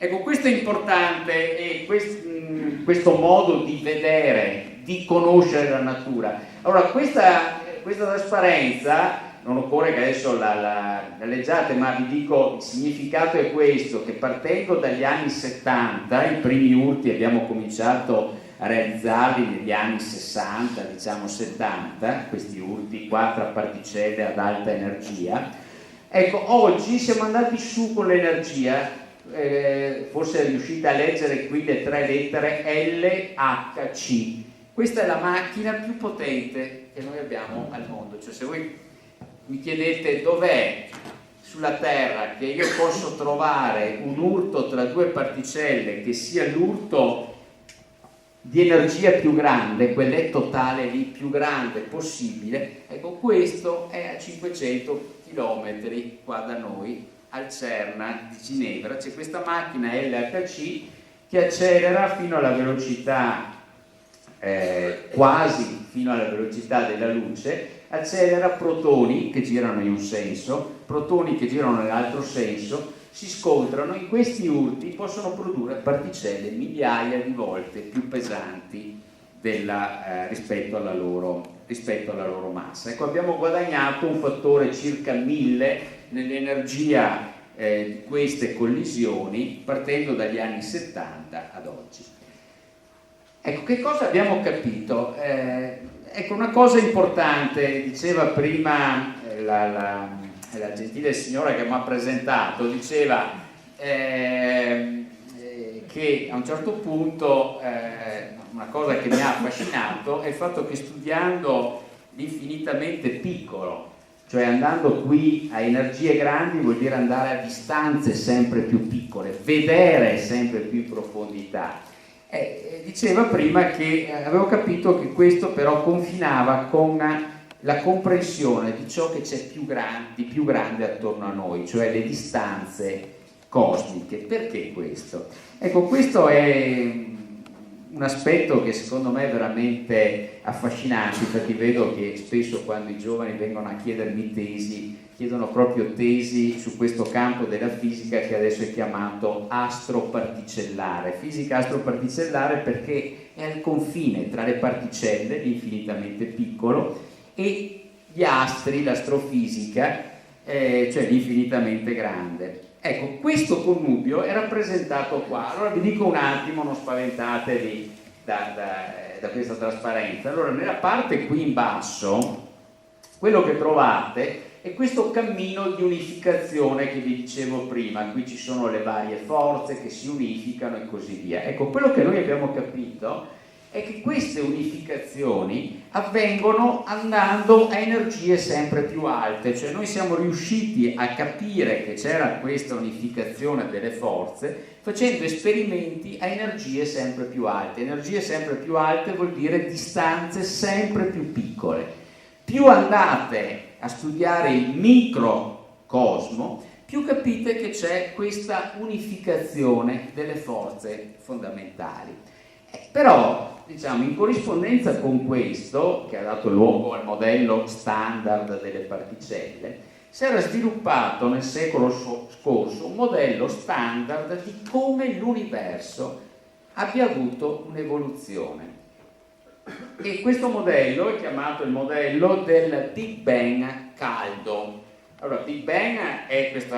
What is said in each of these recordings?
Ecco, questo è importante, e questo modo di vedere, di conoscere la natura. Allora, questa trasparenza, non occorre che adesso la leggiate, ma vi dico il significato è questo, che partendo dagli anni 70, i primi urti abbiamo cominciato a realizzarli negli anni 60, diciamo 70, questi urti 4 a particelle ad alta energia. Ecco, oggi siamo andati su con l'energia, forse riuscite a leggere qui le 3 lettere LHC. Questa è la macchina più potente che noi abbiamo al mondo. Cioè, se voi mi chiedete dov'è sulla Terra che io posso trovare un urto tra 2 particelle che sia l'urto di energia più grande, quell'è totale lì più grande possibile, ecco, questo è a 500 km qua da noi, al CERN di Ginevra. C'è questa macchina LHC che accelera fino alla velocità, quasi fino alla velocità della luce, accelera protoni che girano in un senso, protoni che girano nell'altro senso, si scontrano, in questi urti possono produrre particelle migliaia di volte più pesanti rispetto alla loro massa. Ecco, abbiamo guadagnato un fattore circa 1000 nell'energia di queste collisioni partendo dagli anni 70 ad oggi. Ecco, che cosa abbiamo capito? Ecco, una cosa importante, diceva prima la gentile signora che mi ha presentato, diceva che a un certo punto una cosa che mi ha affascinato è il fatto che studiando l'infinitamente piccolo, cioè andando qui a energie grandi, vuol dire andare a distanze sempre più piccole, vedere sempre più in profondità. Diceva prima che avevo capito che questo però confinava con la comprensione di ciò che c'è di più grande attorno a noi, cioè le distanze cosmiche. Perché questo? Ecco, questo è un aspetto che secondo me è veramente affascinante, perché vedo che spesso quando i giovani vengono a chiedermi tesi, chiedono proprio tesi su questo campo della fisica che adesso è chiamato astroparticellare. Fisica astroparticellare perché è al confine tra le particelle, l'infinitamente piccolo, e gli astri, l'astrofisica, cioè l'infinitamente grande. Ecco, questo connubio è rappresentato qua. Allora vi dico un attimo, non spaventatevi da questa trasparenza. Allora, nella parte qui in basso, quello che trovate è questo cammino di unificazione che vi dicevo prima. Qui ci sono le varie forze che si unificano e così via. Ecco, quello che noi abbiamo capito è che queste unificazioni avvengono andando a energie sempre più alte, cioè noi siamo riusciti a capire che c'era questa unificazione delle forze facendo esperimenti a energie sempre più alte. Energie sempre più alte vuol dire distanze sempre più piccole. Più andate a studiare il microcosmo, più capite che c'è questa unificazione delle forze fondamentali. Però, diciamo, in corrispondenza con questo, che ha dato luogo al modello standard delle particelle, si era sviluppato nel secolo scorso un modello standard di come l'universo abbia avuto un'evoluzione. E questo modello è chiamato il modello del Big Bang caldo. Allora, Big Bang è questo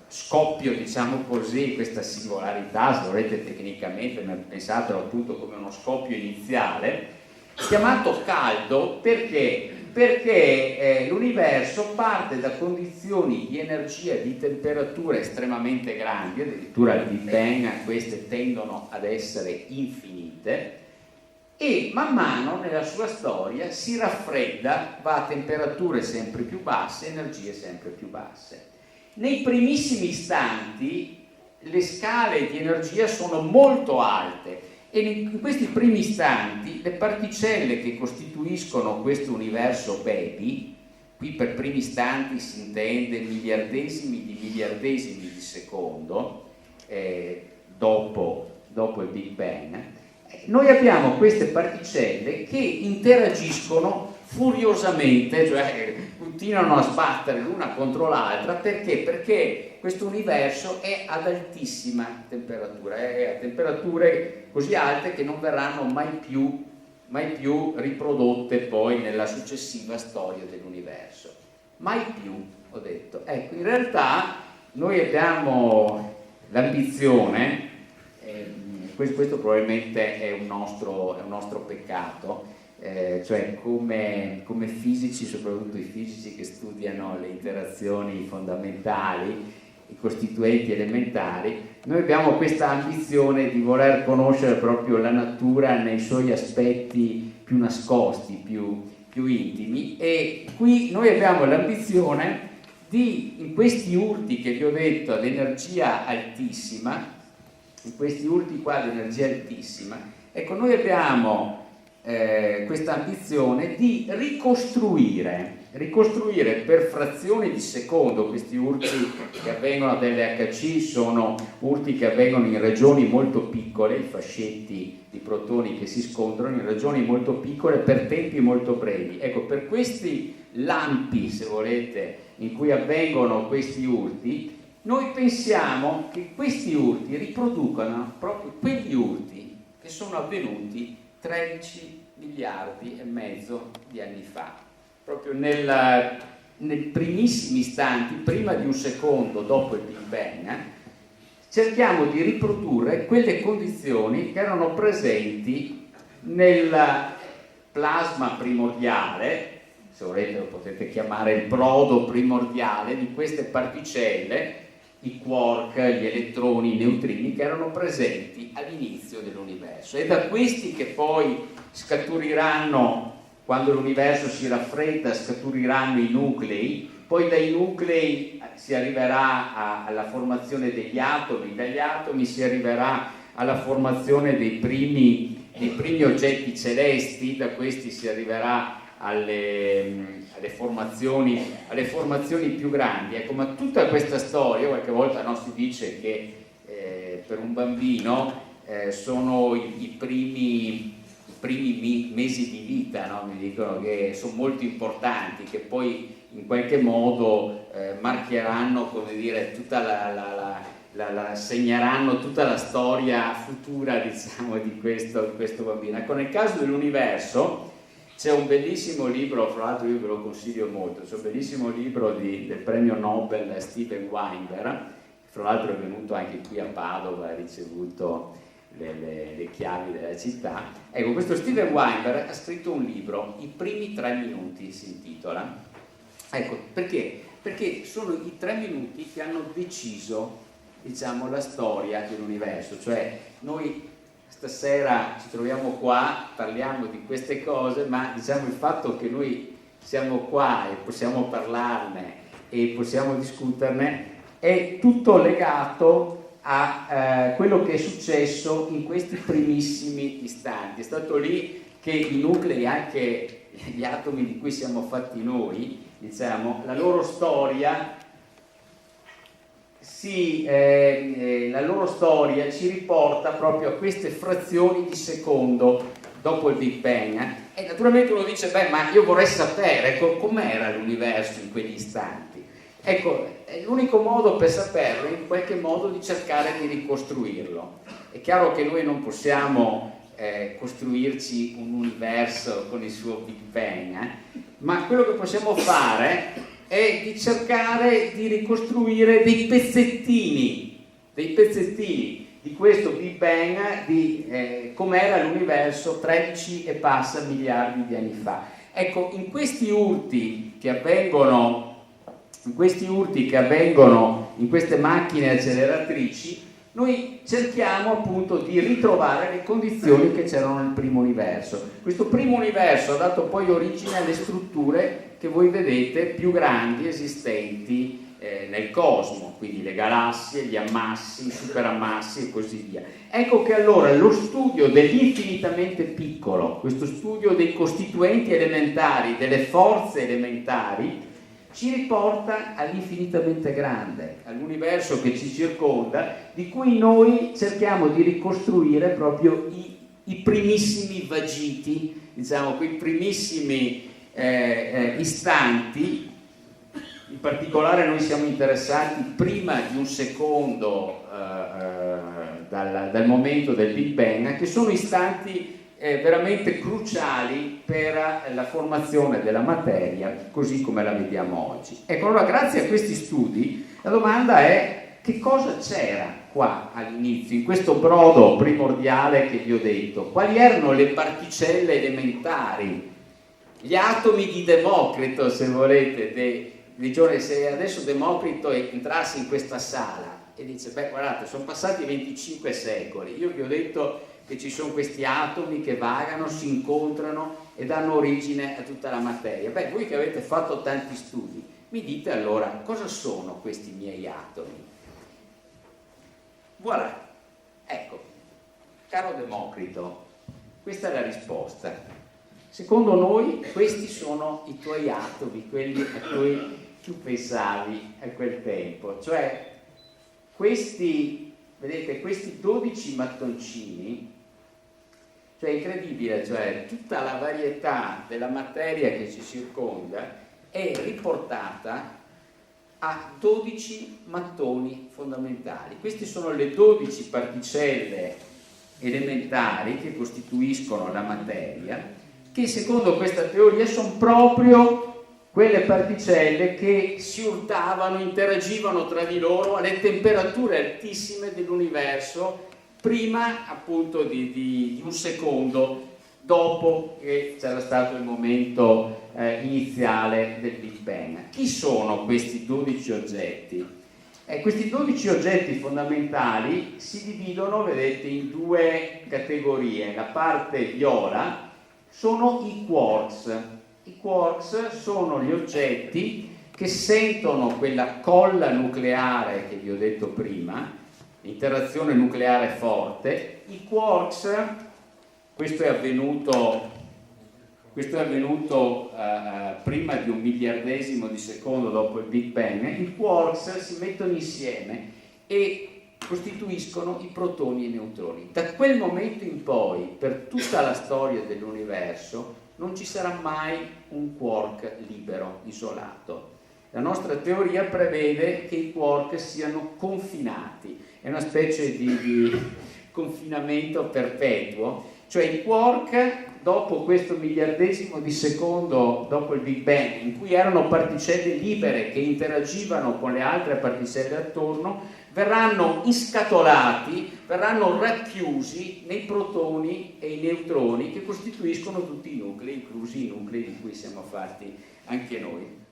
scoppio, diciamo così, questa singolarità, se volete tecnicamente, ma pensatelo appunto come uno scoppio iniziale, chiamato caldo perché? Perché l'universo parte da condizioni di energia, di temperatura estremamente grandi, addirittura al Big Bang queste tendono ad essere infinite, e man mano nella sua storia si raffredda, va a temperature sempre più basse, energie sempre più basse. Nei primissimi istanti le scale di energia sono molto alte e in questi primi istanti le particelle che costituiscono questo universo baby, qui per primi istanti si intende miliardesimi di secondo, dopo il Big Bang, noi abbiamo queste particelle che interagiscono furiosamente, cioè continuano a sbattere l'una contro l'altra. Perché? Perché questo universo è ad altissima temperatura, è a temperature così alte che non verranno mai più riprodotte poi nella successiva storia dell'universo. Mai più, ho detto. Ecco, in realtà noi abbiamo l'ambizione, questo probabilmente è un nostro peccato, cioè come fisici, soprattutto i fisici che studiano le interazioni fondamentali, i costituenti elementari, noi abbiamo questa ambizione di voler conoscere proprio la natura nei suoi aspetti più nascosti, più intimi, e qui noi abbiamo l'ambizione di, in questi urti che vi ho detto ad energia altissima, in questi urti qua ad energia altissima, ecco, noi abbiamo questa ambizione di ricostruire per frazioni di secondo. Questi urti che avvengono dell'HC sono urti che avvengono in regioni molto piccole, i fascetti di protoni che si scontrano in regioni molto piccole per tempi molto brevi. Ecco, per questi lampi, se volete, in cui avvengono questi urti, noi pensiamo che questi urti riproducano proprio quegli urti che sono avvenuti 13 miliardi e mezzo di anni fa, proprio nei primissimi istanti, prima di un secondo dopo il Big Bang. Cerchiamo di riprodurre quelle condizioni che erano presenti nel plasma primordiale, se volete lo potete chiamare il brodo primordiale di queste particelle, i quark, gli elettroni, i neutrini, che erano presenti all'inizio dell'universo. È da questi che poi scaturiranno, quando l'universo si raffredda, scaturiranno i nuclei, poi dai nuclei si arriverà alla formazione degli atomi, dagli atomi si arriverà alla formazione dei primi oggetti celesti, da questi si arriverà alle formazioni più grandi. Ecco, ma tutta questa storia, qualche volta si dice che per un bambino sono i primi mesi di vita, no? Mi dicono che sono molto importanti, che poi in qualche modo marchieranno, come dire, segneranno tutta la storia futura, diciamo, di questo bambino. Ecco, nel caso dell'universo c'è un bellissimo libro, fra l'altro io ve lo consiglio molto, c'è un bellissimo libro del premio Nobel Steven Weinberg, fra l'altro è venuto anche qui a Padova, ha ricevuto le chiavi della città. Ecco, questo Steven Weinberg ha scritto un libro, I primi 3 minuti si intitola. Ecco, perché? Perché sono i 3 minuti che hanno deciso, diciamo, la storia dell'universo. Cioè, noi stasera ci troviamo qua, parliamo di queste cose, ma diciamo il fatto che noi siamo qua e possiamo parlarne e possiamo discuterne è tutto legato a quello che è successo in questi primissimi istanti. È stato lì che i nuclei, anche gli atomi di cui siamo fatti noi, diciamo, la loro storia ci riporta proprio a queste frazioni di secondo dopo il Big Bang. E naturalmente uno dice, beh, ma io vorrei sapere com'era l'universo in quegli istanti. Ecco, è l'unico modo per saperlo, in qualche modo, di cercare di ricostruirlo. È chiaro che noi non possiamo costruirci un universo con il suo Big Bang, ma quello che possiamo fare è di cercare di ricostruire dei pezzettini di questo Big Bang, di com'era l'universo 13 e passa miliardi di anni fa. Ecco, in questi urti che avvengono in queste macchine acceleratrici, noi cerchiamo appunto di ritrovare le condizioni che c'erano nel primo universo. Questo primo universo ha dato poi origine alle strutture che voi vedete più grandi esistenti nel cosmo, quindi le galassie, gli ammassi, i superammassi e così via. Ecco che allora lo studio dell'infinitamente piccolo, questo studio dei costituenti elementari, delle forze elementari, ci riporta all'infinitamente grande, all'universo che ci circonda, di cui noi cerchiamo di ricostruire proprio i primissimi vagiti, diciamo, quei primissimi istanti. In particolare noi siamo interessati prima di un secondo dal momento del Big Bang, che sono istanti veramente cruciali per la formazione della materia così come la vediamo oggi. Ecco, allora grazie a questi studi la domanda è: che cosa c'era qua all'inizio, in questo brodo primordiale che vi ho detto? Quali erano le particelle elementari, gli atomi di Democrito, se volete, dei giorni? Se adesso Democrito entrasse in questa sala e dice: beh, guardate, sono passati 25 secoli, io vi ho detto che ci sono questi atomi che vagano, si incontrano e danno origine a tutta la materia. Beh, voi che avete fatto tanti studi, mi dite allora cosa sono questi miei atomi? Voilà, ecco, caro Democrito, questa è la risposta. Secondo noi questi sono i tuoi atomi, quelli a cui tu pensavi a quel tempo, cioè questi, vedete, questi 12 mattoncini. Cioè è incredibile, cioè tutta la varietà della materia che ci circonda è riportata a 12 mattoni fondamentali. Queste sono le 12 particelle elementari che costituiscono la materia, che secondo questa teoria sono proprio quelle particelle che si urtavano, interagivano tra di loro alle temperature altissime dell'universo, prima appunto di un secondo dopo che c'era stato il momento iniziale del Big Bang. Chi sono questi 12 oggetti? Questi 12 oggetti fondamentali si dividono, vedete, in due categorie. La parte viola sono i quarks. I quarks sono gli oggetti che sentono quella colla nucleare che vi ho detto prima, interazione nucleare forte. I quarks, questo è avvenuto prima di 1 miliardesimo di secondo dopo il Big Bang. I quarks si mettono insieme e costituiscono i protoni e i neutroni. Da quel momento in poi, per tutta la storia dell'universo, non ci sarà mai un quark libero, isolato. La nostra teoria prevede che i quark siano confinati, è una specie di confinamento perpetuo, cioè i quark dopo questo miliardesimo di secondo dopo il Big Bang, in cui erano particelle libere che interagivano con le altre particelle attorno, verranno inscatolati, verranno racchiusi nei protoni e i neutroni che costituiscono tutti i nuclei, inclusi i nuclei di cui siamo fatti anche noi.